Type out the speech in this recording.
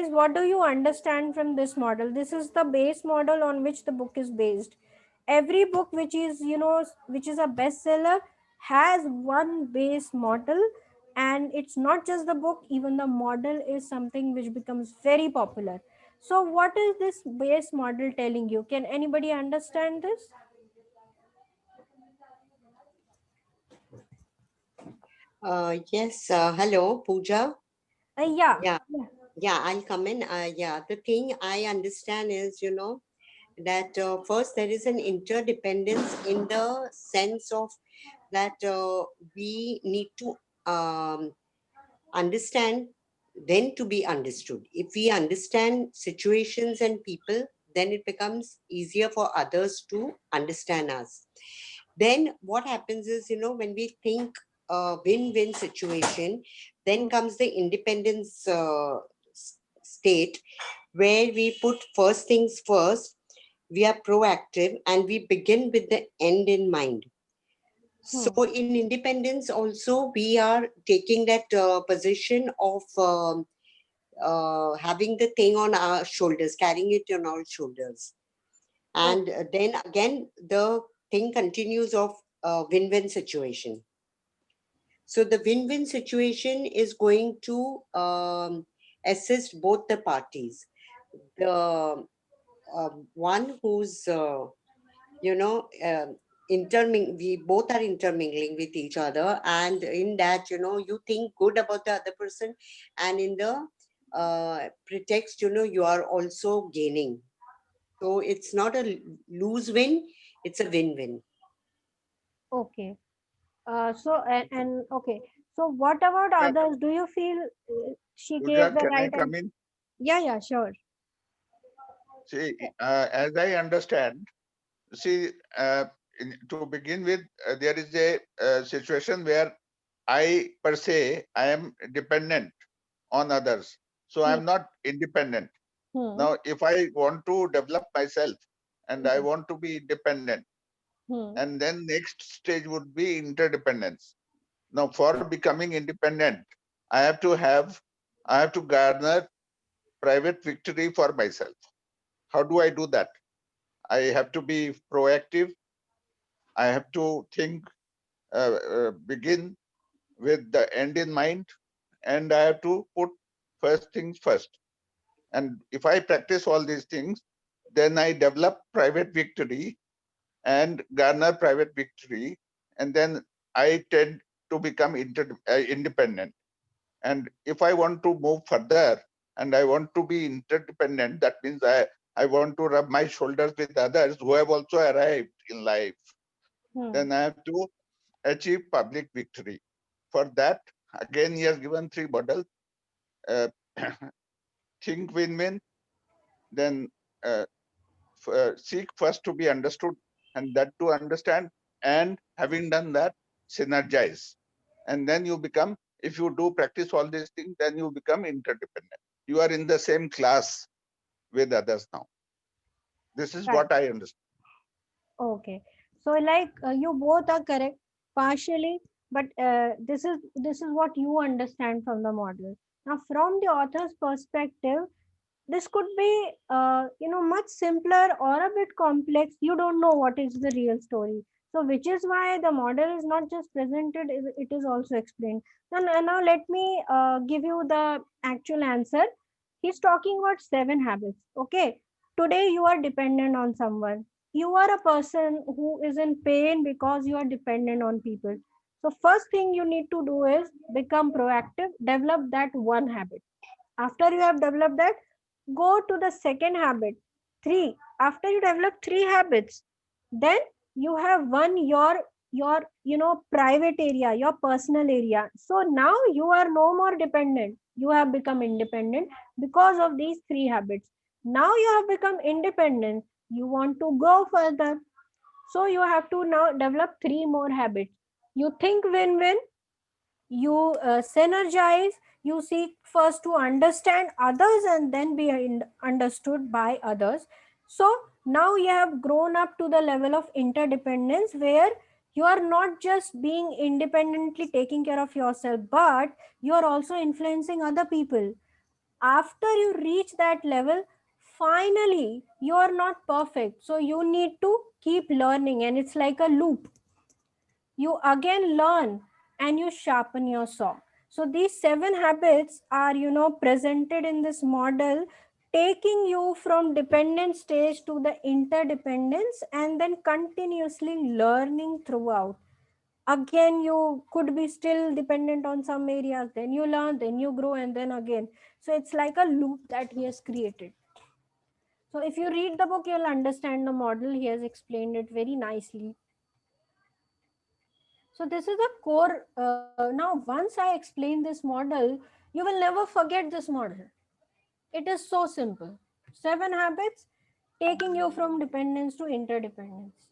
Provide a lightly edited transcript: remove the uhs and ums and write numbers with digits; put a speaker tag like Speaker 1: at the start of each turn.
Speaker 1: guys, what do you understand from this model? This is the base model on which the book is based. Every book which is, which is a bestseller has one base model, and it's not just the book, even the model is something which becomes very popular. So what is this base model telling you? Can anybody understand this?
Speaker 2: Yes. Hello, Pooja.
Speaker 1: Yeah.
Speaker 2: Yeah, yeah, I'll come in. Yeah, the thing I understand is, that first there is an interdependence in the sense of that we need to understand, then to be understood. If we understand situations and people, then it becomes easier for others to understand us. Then what happens is, when we think win-win situation, then comes the independence state, where we put first things first, we are proactive, and we begin with the end in mind. So
Speaker 1: Hmm.
Speaker 2: in independence also, we are taking that position of having the thing on our shoulders, carrying it on our shoulders.
Speaker 1: Oh,
Speaker 2: And then again, the thing continues of win-win situation. So the win-win situation is going to assist both the parties. The one who's you know we both are intermingling with each other, and in that, you think good about the other person, and in the pretext, you are also gaining. So it's not a lose win, it's a win-win.
Speaker 1: okay. And okay. So what about
Speaker 3: Yeah,
Speaker 1: others? Do you feel she gave
Speaker 3: Pooja,
Speaker 1: the
Speaker 3: can I
Speaker 1: right
Speaker 3: come
Speaker 1: answer?
Speaker 3: in?
Speaker 1: Yeah, yeah, sure.
Speaker 3: See, as I understand, see, to begin with, there is a situation where I per se I am dependent on others, so I
Speaker 1: Hmm.
Speaker 3: am not independent.
Speaker 1: Hmm.
Speaker 3: Now, if I want to develop myself and I
Speaker 1: Hmm.
Speaker 3: want to be independent,
Speaker 1: Hmm.
Speaker 3: and then next stage would be interdependence. Now, for becoming independent, I have to have, I have to garner private victory for myself. How do I do that? I have to be proactive. I have to think, begin with the end in mind, and I have to put first things first. And if I practice all these things, then I develop private victory and garner private victory, and then I tend to become independent. And if I want to move further and I want to be interdependent, that means I want to rub my shoulders with others who have also arrived in life.
Speaker 1: Hmm.
Speaker 3: Then I have to achieve public victory. For that, again, he has given three models. Uh, think win-win, then uh, seek first to be understood, and that to understand, and having done that, synergize. And then you become, if you do practice all these things, then you become interdependent. You are in the same class with others now. This is
Speaker 1: Right.
Speaker 3: what I understand.
Speaker 1: Okay. So like you both are correct partially, but this is what you understand from the model. Now, from the author's perspective, this could be much simpler or a bit complex. You don't know what is the real story, so which is why the model is not just presented, it is also explained. Now let me give you the actual answer. He's talking about 7 habits. Okay, today you are dependent on someone. You are a person who is in pain because you are dependent on people. So first thing you need to do is become proactive, develop that one habit. After you have developed that, go to the second habit. 3. After you develop 3 habits, then you have one your private area, your personal area. So now you are no more dependent. You have become independent because of these 3 habits. Now you have become independent. You want to go further. So you have to now develop 3 more habits. You think win-win, you synergize, you seek first to understand others and then be understood by others. So now you have grown up to the level of interdependence, where you are not just being independently taking care of yourself, but you are also influencing other people. After you reach that level, finally you are not perfect, so you need to keep learning, and it's like a loop. You again learn and you sharpen your saw. So these seven habits are, presented in this model, taking you from dependent stage to the interdependence, and then continuously learning throughout. Again, you could be still dependent on some areas, then you learn, then you grow, and then again. So it's like a loop that he has created. So if you read the book, you'll understand the model. He has explained it very nicely. So this is a core. Now, once I explain this model, you will never forget this model. It is so simple. Seven habits taking you from dependence to interdependence.